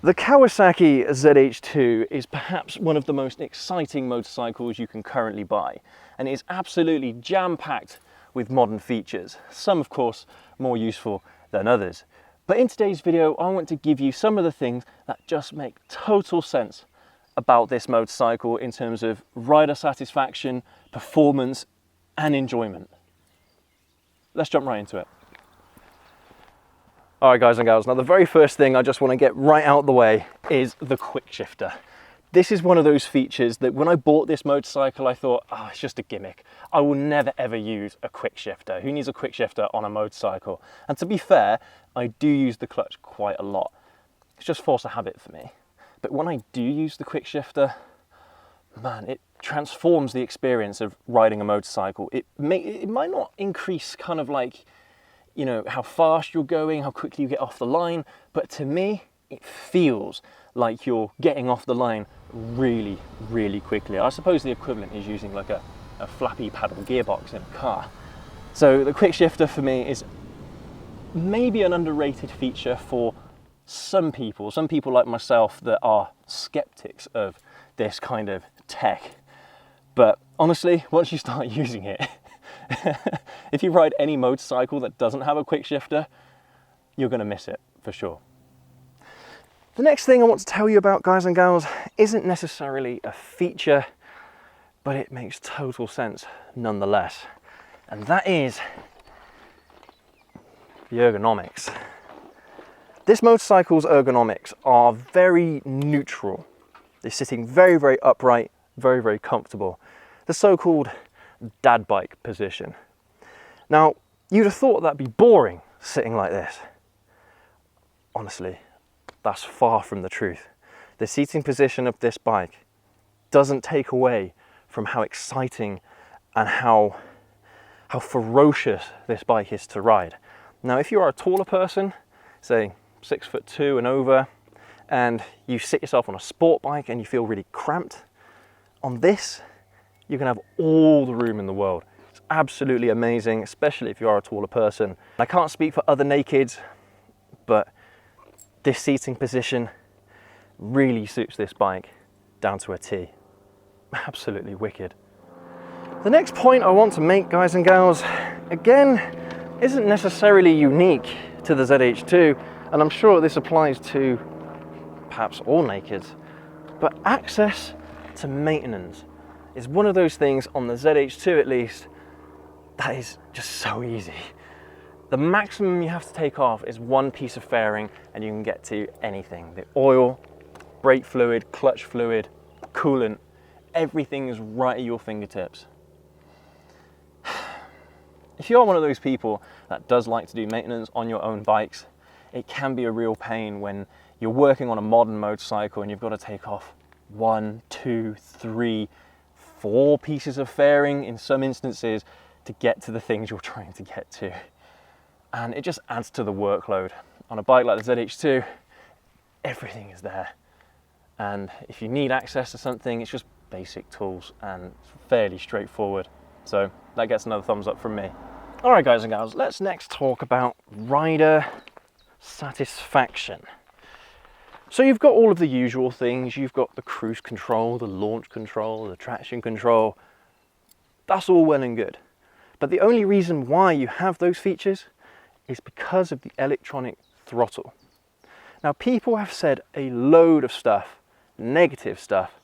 The Kawasaki Z H2 is perhaps one of the most exciting motorcycles you can currently buy, and it is absolutely jam-packed with modern features, some of course more useful than others. But in today's video I want to give you some of the things that just make total sense about this motorcycle in terms of rider satisfaction, performance and enjoyment. Let's jump right into it. All right guys and gals, now the very first thing I just want to get right out the way is the quick shifter. This is one of those features that when I bought this motorcycle I thought, oh, it's just a gimmick. I will never ever use a quick shifter. Who needs a quick shifter on a motorcycle? And to be fair, I do use the clutch quite a lot. It's just force of habit for me. But when I do use the quick shifter, man, it transforms the experience of riding a motorcycle. It might not increase kind of like, you know, how fast you're going, how quickly you get off the line, but to me, it feels like you're getting off the line really, really quickly. I suppose the equivalent is using like a flappy paddle gearbox in a car. So the quick shifter for me is maybe an underrated feature for some people like myself that are skeptics of this kind of tech. But honestly, once you start using it, if you ride any motorcycle that doesn't have a quick shifter, you're going to miss it for sure. The next thing I want to tell you about, guys and gals, isn't necessarily a feature, but it makes total sense nonetheless. And that is the ergonomics. This motorcycle's ergonomics are very neutral. They're sitting very, very upright, very, very comfortable. The so-called dad bike position. Now, you'd have thought that'd be boring sitting like this. Honestly, that's far from the truth. The seating position of this bike doesn't take away from how exciting and how ferocious this bike is to ride. Now, if you are a taller person, say 6'2" and over, and you sit yourself on a sport bike and you feel really cramped, on this, you can have all the room in the world. It's absolutely amazing, especially if you are a taller person. I can't speak for other nakeds, but this seating position really suits this bike down to a T. Absolutely wicked. The next point I want to make, guys and gals, again, isn't necessarily unique to the ZH2, and I'm sure this applies to perhaps all nakeds, but access to maintenance is one of those things on the ZH2 at least that is just so easy. The maximum you have to take off is one piece of fairing and you can get to anything. The oil, brake fluid, clutch fluid, coolant, everything is right at your fingertips. If you're one of those people that does like to do maintenance on your own bikes, it can be a real pain when you're working on a modern motorcycle and you've got to take off 1, 2, 3, 4 pieces of fairing in some instances to get to the things you're trying to get to. And it just adds to the workload. On a bike like the ZH2, everything is there. And if you need access to something, it's just basic tools and fairly straightforward. So that gets another thumbs up from me. All right, guys and gals, let's next talk about rider satisfaction. So you've got all of the usual things. You've got the cruise control, the launch control, the traction control. That's all well and good. But the only reason why you have those features is because of the electronic throttle. Now, people have said a load of stuff, negative stuff,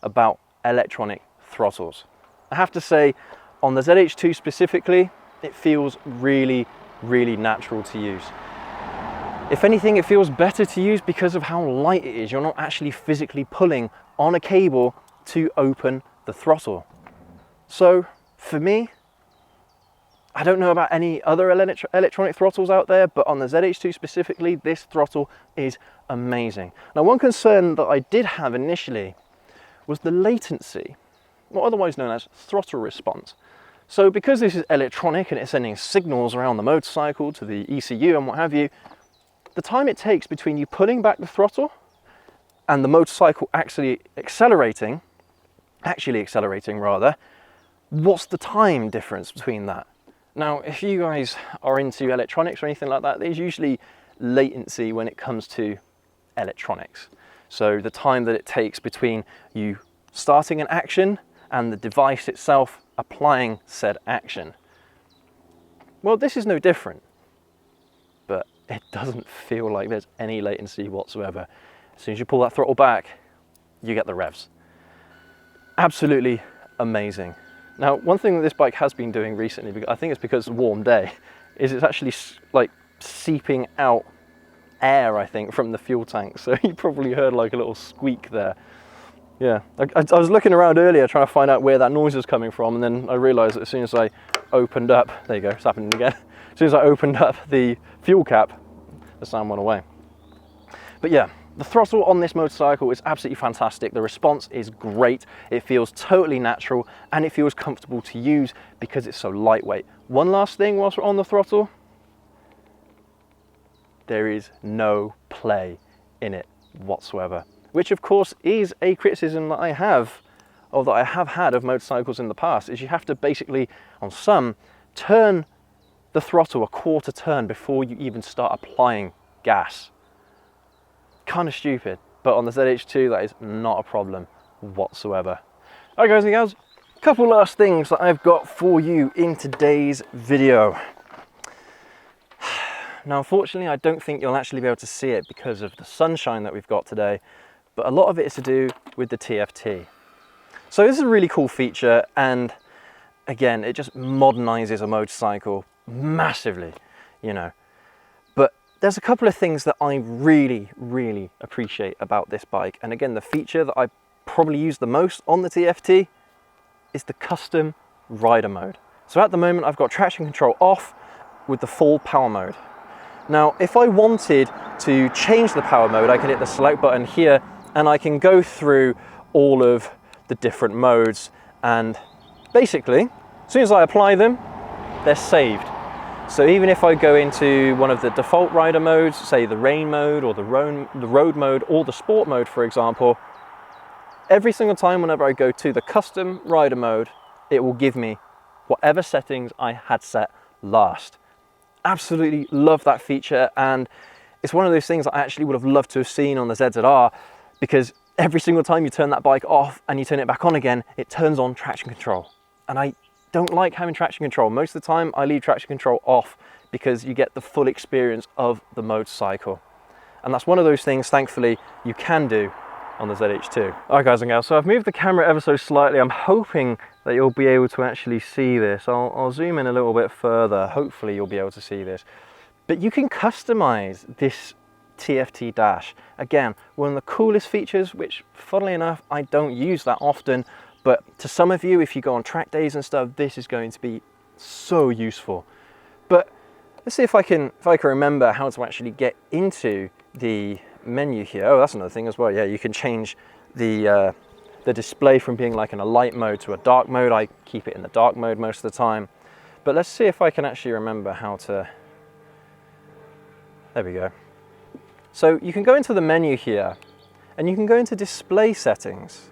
about electronic throttles. I have to say, on the ZH2 specifically, it feels really, really natural to use. If anything, it feels better to use because of how light it is. You're not actually physically pulling on a cable to open the throttle. So for me, I don't know about any other electronic throttles out there, but on the ZH2 specifically, this throttle is amazing. Now, one concern that I did have initially was the latency, or otherwise known as throttle response. So because this is electronic and it's sending signals around the motorcycle to the ECU and what have you, the time it takes between you pulling back the throttle and the motorcycle actually accelerating rather, what's the time difference between that? Now, if you guys are into electronics or anything like that, there's usually latency when it comes to electronics. So the time that it takes between you starting an action and the device itself applying said action. Well, this is no different, but it doesn't feel like there's any latency whatsoever. As soon as you pull that throttle back, you get the revs. Absolutely amazing. Now, one thing that this bike has been doing recently, because I think it's because it's a warm day, is it's actually like seeping out air, I think, from the fuel tank. So you probably heard like a little squeak there. Yeah, I was looking around earlier trying to find out where that noise was coming from, and then I realized that as soon as I opened up, there you go, it's happening again. As soon as I opened up the fuel cap, the sound went away. But yeah, the throttle on this motorcycle is absolutely fantastic. The response is great. It feels totally natural and it feels comfortable to use because it's so lightweight. One last thing whilst we're on the throttle, there is no play in it whatsoever, which of course is a criticism that I have, or that I have had of motorcycles in the past, is you have to basically, on some, turn the throttle a quarter turn before you even start applying gas. Kind of stupid, but on the ZH2 that is not a problem whatsoever. Alright guys and gals, a couple last things that I've got for you in today's video. Now unfortunately I don't think you'll actually be able to see it because of the sunshine that we've got today, but a lot of it is to do with the TFT. So this is a really cool feature, and again, it just modernizes a motorcycle massively, you know. But there's a couple of things that I really, really appreciate about this bike. And again, the feature that I probably use the most on the TFT is the custom rider mode. So at the moment, I've got traction control off with the full power mode. Now, if I wanted to change the power mode, I can hit the select button here and I can go through all of the different modes, and basically, as soon as I apply them, they're saved. So even if I go into one of the default rider modes, say the rain mode or the road mode or the sport mode, for example, every single time whenever I go to the custom rider mode, it will give me whatever settings I had set last. Absolutely love that feature, and it's one of those things I actually would have loved to have seen on the ZZR, because every single time you turn that bike off and you turn it back on again, it turns on traction control. And I don't like having traction control. Most of the time I leave traction control off because you get the full experience of the motorcycle. And that's one of those things, thankfully, you can do on the ZH2. Alright guys and gals, so I've moved the camera ever so slightly. I'm hoping that you'll be able to actually see this. I'll zoom in a little bit further. Hopefully you'll be able to see this. But you can customize this TFT dash. Again, one of the coolest features, which funnily enough, I don't use that often, but to some of you, if you go on track days and stuff, this is going to be so useful. But let's see if I can remember how to actually get into the menu here. Oh, that's another thing as well. Yeah, you can change the display from being like in a light mode to a dark mode. I keep it in the dark mode most of the time. But let's see if I can actually remember how to. There we go. So you can go into the menu here and you can go into display settings.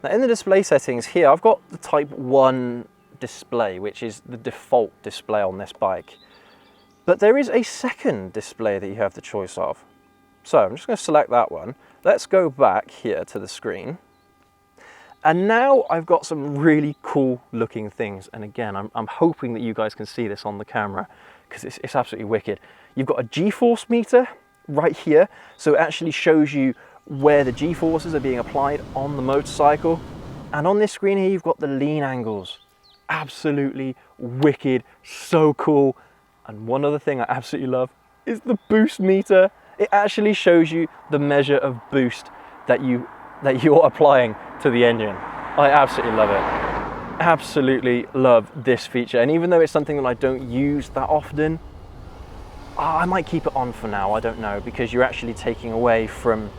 Now in the display settings here, I've got the type 1 display, which is the default display on this bike. But there is a second display that you have the choice of. So I'm just going to select that one. Let's go back here to the screen. And now I've got some really cool looking things. And again, I'm hoping that you guys can see this on the camera because it's absolutely wicked. You've got a G-force meter right here. So it actually shows you where the G-forces are being applied on the motorcycle. And on this screen here, you've got the lean angles. Absolutely wicked, so cool. And one other thing I absolutely love is the boost meter. It actually shows you the measure of boost that you're applying to the engine. I absolutely love it. Absolutely love this feature. And even though it's something that I don't use that often, I might keep it on for now, I don't know, because you're actually taking away from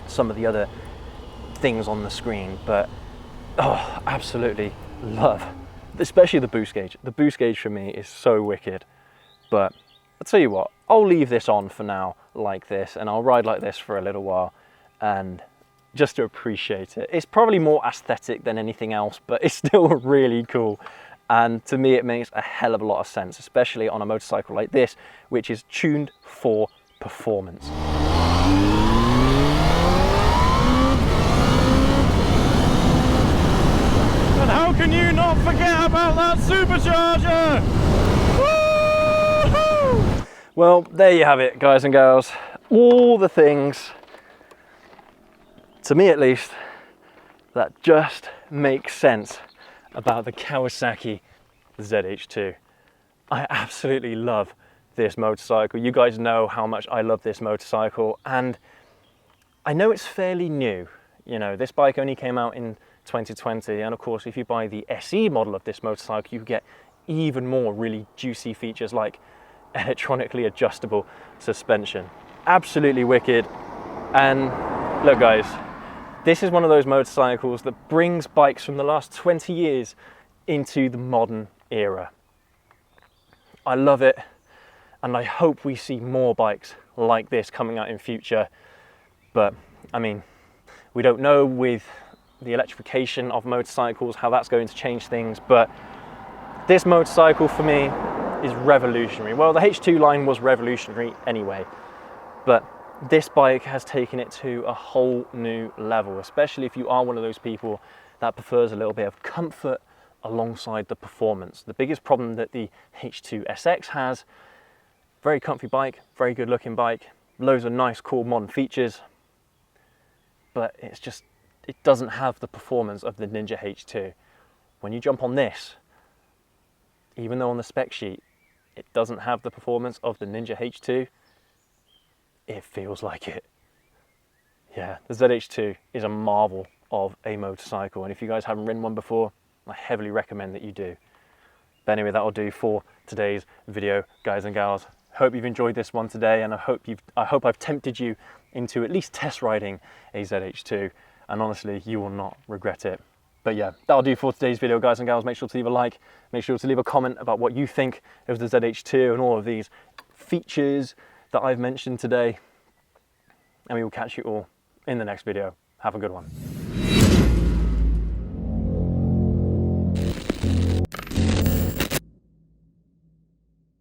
some of the other things on the screen. But oh, absolutely love, especially the boost gauge. The boost gauge for me is so wicked. But I'll tell you what, I'll leave this on for now like this, and I'll ride like this for a little while, and just to appreciate it. It's probably more aesthetic than anything else, but it's still really cool. And to me, it makes a hell of a lot of sense, especially on a motorcycle like this, which is tuned for performance. how can you not forget about that supercharger? Woo-hoo! Well, there you have it, guys and girls. All the things, to me at least, that just makes sense about the Kawasaki Z H2. I absolutely love this motorcycle. You guys know how much I love this motorcycle, and I know it's fairly new. You know, this bike only came out in 2020, and of course if you buy the SE model of this motorcycle, you get even more really juicy features like electronically adjustable suspension. Absolutely wicked. And look guys, this is one of those motorcycles that brings bikes from the last 20 years into the modern era. I love it, and I hope we see more bikes like this coming out in future. But I mean, we don't know with the electrification of motorcycles how that's going to change things, but this motorcycle for me is revolutionary. Well, the H2 line was revolutionary anyway, but this bike has taken it to a whole new level, especially if you are one of those people that prefers a little bit of comfort alongside the performance. The biggest problem that the H2 SX has, very comfy bike, very good looking bike, loads of nice cool modern features, but it doesn't have the performance of the Ninja H2. When you jump on this, even though on the spec sheet it doesn't have the performance of the Ninja H2, it feels like it. Yeah, the Z H2 is a marvel of a motorcycle, and if you guys haven't ridden one before, I heavily recommend that you do. But anyway, that'll do for today's video, guys and gals. Hope you've enjoyed this one today, and I hope I've tempted you into at least test riding a Z H2, and honestly, you will not regret it. But yeah, that'll do for today's video, guys and gals. Make sure to leave a like, make sure to leave a comment about what you think of the Z H2 and all of these features that I've mentioned today, and we will catch you all in the next video. Have a good one.